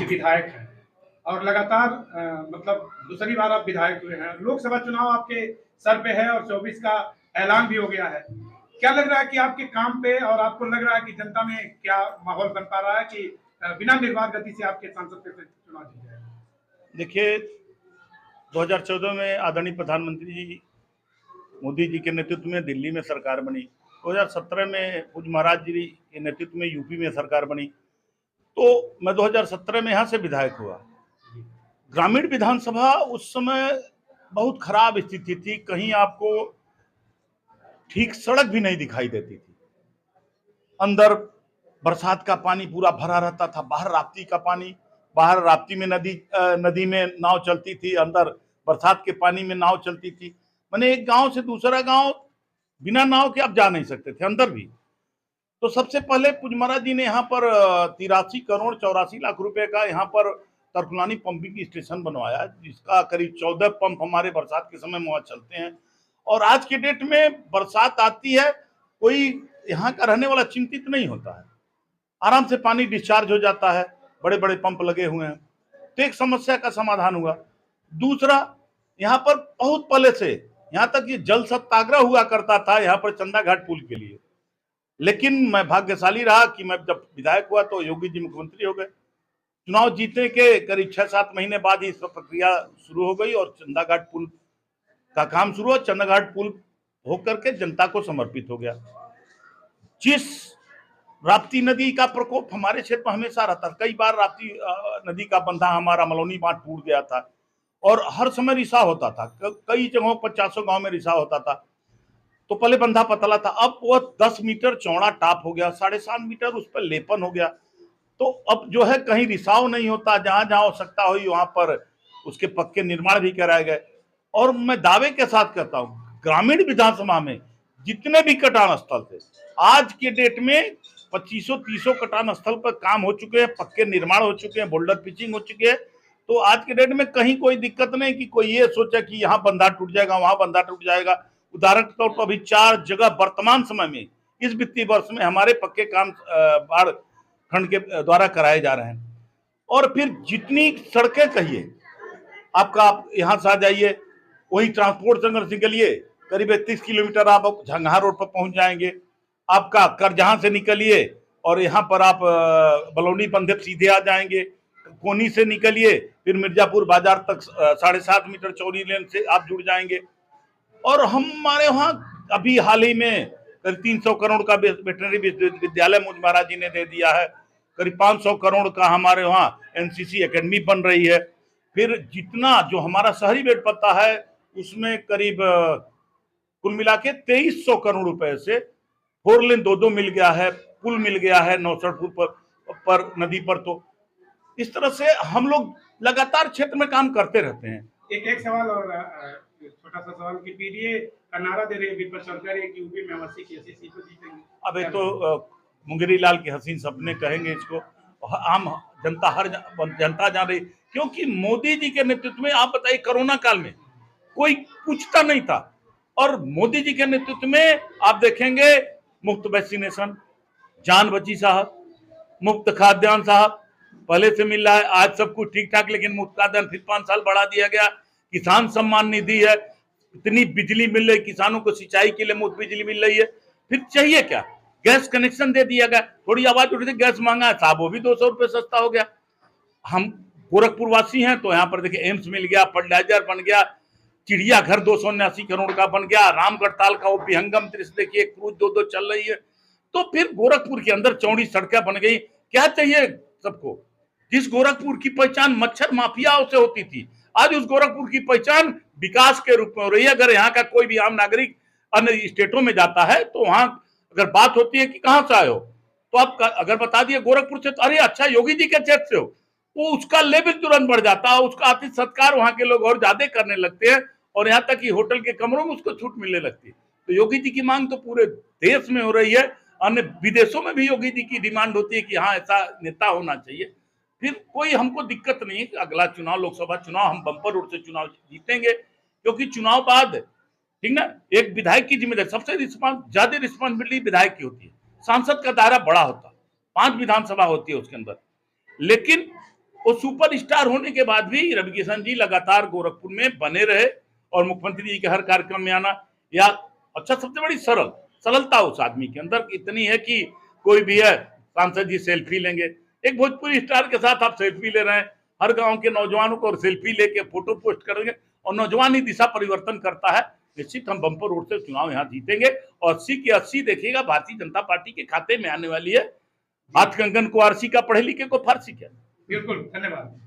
कि विधायक हैं और लगातार मतलब दूसरी बार आप विधायक हुए हैं। लोकसभा चुनाव आपके सर पे है और 24 का ऐलान भी हो गया है। क्या लग रहा है कि आपके काम पे और आपको लग रहा है कि जनता में क्या माहौल बन पा रहा है कि बिना निर्बाध गति से आपके सांसद पे चुनाव जीत जाएगा? देखिए, 2014 में आदरणीय प्रधानमंत्री जी मोदी जी के नेतृत्व में दिल्ली में सरकार बनी। 2017 में पूज्य महाराज जी के नेतृत्व में यूपी में सरकार बनी। तो मैं 2017 में यहाँ से विधायक हुआ। ग्रामीण विधानसभा उस समय बहुत खराब स्थिति थी, कहीं आपको ठीक सड़क भी नहीं दिखाई देती थी। अंदर बरसात का पानी पूरा भरा रहता था, बाहर राप्ती का पानी, बाहर राप्ती में नदी में नाव चलती थी, अंदर बरसात के पानी में नाव चलती थी। मैंने एक गांव से दूसरा गांव बिना नाव के आप जा नहीं सकते थे, अंदर भी। तो सबसे पहले पूज्य महाराज जी ने यहाँ पर 83 करोड़ 84 लाख रुपए का यहाँ पर तरकुलानी पंपिंग स्टेशन बनवाया, जिसका करीब 14 पंप हमारे बरसात के समय वहां चलते हैं। और आज के डेट में बरसात आती है, कोई यहाँ का रहने वाला चिंतित नहीं होता है, आराम से पानी डिस्चार्ज हो जाता है, बड़े बड़े पंप लगे हुए हैं। तो एक समस्या का समाधान हुआ। दूसरा, यहाँ पर बहुत पहले से यहाँ तक ये जल सत्याग्रह हुआ करता था यहाँ पर चंदा घाट पुल के लिए, लेकिन मैं भाग्यशाली रहा कि मैं जब विधायक हुआ तो योगी जी मुख्यमंत्री हो गए। चुनाव जीतने के करीब 6-7 महीने बाद ही इस पर प्रक्रिया शुरू हो गई और चंदा घाट पुल का काम शुरू हुआ। चंदा घाट पुल होकर के जनता को समर्पित हो गया। जिस राप्ती नदी का प्रकोप हमारे क्षेत्र में हमेशा रहता, कई बार राप्ती नदी का बंधा हमारा मलौनी बांध टूट गया था और हर समय रिसाव होता था, कई जगहों पर 400 गांव में रिसाव होता था। तो पहले बंधा पतला था, अब वो 10 मीटर चौड़ा टाप हो गया, 7.5 मीटर उस पर लेपन हो गया। तो अब जो है कहीं रिसाव नहीं होता, जहां जहां आवश्यकता हुई वहां पर उसके पक्के निर्माण भी कराए गए। और मैं दावे के साथ कहता हूं, ग्रामीण विधानसभा में जितने भी कटान स्थल थे, आज के डेट में 2500-3000 कटान स्थल पर काम हो चुके हैं, पक्के निर्माण हो चुके हैं, बोल्डर पिचिंग हो चुके हैं। तो आज के डेट में कहीं कोई दिक्कत नहीं कि कोई ये सोचे कि यहाँ बंधा टूट जाएगा, वहां बंधा टूट जाएगा। उदाहरण के तौर पर अभी 4 जगह वर्तमान समय में इस वित्तीय वर्ष में हमारे पक्के काम बाढ़ खंड के द्वारा कराए जा रहे हैं। और फिर जितनी सड़कें कहिए आपका, आप यहाँ से आ जाइए, वही ट्रांसपोर्ट संघर्ष से निकलिए, करीब 31 किलोमीटर आप झंगहा रोड पर पहुंच जाएंगे। आपका करजहां से निकलिए और यहाँ पर आप बलौनी बंधे सीधे आ जाएंगे। कोनी से निकलिए फिर मिर्जापुर बाजार तक 7.5 मीटर चौड़ी लेन से आप जुड़ जाएंगे। और हमारे वहाँ अभी हाल ही में करीब 300 करोड़ का वेटनरी विश्वविद्यालय मुझ महाराज जी ने दे दिया है। करीब 500 करोड़ का हमारे वहाँ एनसीसी एकेडमी बन रही है। फिर जितना जो हमारा शहरी बेड पत्ता है उसमें करीब कुल मिला के 2300 करोड़ रुपए से 4 लेन 2-2 मिल गया है, पुल मिल गया है 69 पर नदी पर। तो इस तरह से हम लोग लगातार क्षेत्र में काम करते रहते हैं। एक सवाल और छोटा सा सवाल कि पीडीए का नारा दे रही है विपक्ष सरकार कि यूपी में 80 की 80 सीटें जीतेंगे। अब ये तो मुंगेरी लाल के हसीन सपने कहेंगे इसको, आम जनता हर जनता जान रही, क्योंकि मोदी जी के नेतृत्व में आप बताइए कोरोना काल में कोई पूछता नहीं था, और मोदी जी के नेतृत्व में आप देखेंगे मुफ्त वैक्सीनेशन, जान बची साहब, मुफ्त खाद्यान्न साहब पहले से मिल रहा है, आज सब कुछ ठीक ठाक, लेकिन मुफ्त खाद्यान्न फिर 5 साल बढ़ा दिया गया। किसान सम्मान निधि है, इतनी बिजली मिल रही, किसानों को सिंचाई के लिए मुफ्त बिजली मिल रही है। फिर चाहिए क्या, गैस कनेक्शन दे दिया गया। थोड़ी आवाज उठी थी गैस महंगा है साहब, वो भी 200 रुपये सस्ता हो गया। हम गोरखपुर वासी हैं तो यहाँ पर देखिए एम्स मिल गया, फर्टिलाइजर बन गया, चिड़ियाघर 279 करोड़ का बन गया, रामगढ़ ताल का वो विहंगम दृश्य देखिए, क्रूज 2-2 चल रही है। तो फिर गोरखपुर के अंदर चौड़ी सड़कें बन गई। क्या चाहिए सबको? जिस गोरखपुर की पहचान मच्छर माफियाओं से होती थी, आज उस गोरखपुर की पहचान विकास के रूप में हो रही है। अगर यहाँ का कोई भी आम नागरिक अन्य स्टेटों में जाता है तो वहां अगर बात होती है कि कहां से आए हो, तो आप अगर बता दिए गोरखपुर से, तो अरे अच्छा योगी जी के क्षेत्र से हो, वो उसका लेवल तुरंत बढ़ जाता है, उसका आतिथ्य सत्कार वहां के लोग और ज्यादा करने लगते हैं, और यहाँ तक कि होटल के कमरों में उसको छूट मिलने लगती है। तो योगी जी की मांग तो पूरे देश में हो रही है, अन्य विदेशों में भी योगी जी की डिमांड होती है कि हाँ ऐसा नेता होना चाहिए। फिर कोई हमको दिक्कत नहीं है कि अगला चुनाव, लोकसभा चुनाव, हम बम्पर रूप से चुनाव जीतेंगे, क्योंकि चुनाव बाद ठीक ना, एक विधायक की जिम्मेदारी सबसे ज्यादा रिस्पॉन्सिबिलिटी विधायक की होती है। सांसद का दायरा बड़ा होता है, 5 विधानसभा होती है उसके अंदर, लेकिन वो सुपर स्टार होने के बाद भी रवि किशन जी लगातार गोरखपुर में बने रहे और मुख्यमंत्री जी के हर कार्यक्रम में आना। या अच्छा, सबसे बड़ी सरलता उस आदमी के अंदर इतनी है कि कोई भी है, सांसद जी सेल्फी लेंगे। एक भोजपुरी स्टार के साथ आप सेल्फी ले रहे हैं, हर गांव के नौजवानों को सेल्फी लेके फोटो पोस्ट करेंगे और नौजवान ही दिशा परिवर्तन करता है। निश्चित हम बम्पर वोट से चुनाव यहाँ जीतेंगे और 80 की 80 देखिएगा भारतीय जनता पार्टी के खाते में आने वाली है। हाथ कंगन को आरसी का, पढ़े लिखे को फारसी का। बिल्कुल, धन्यवाद।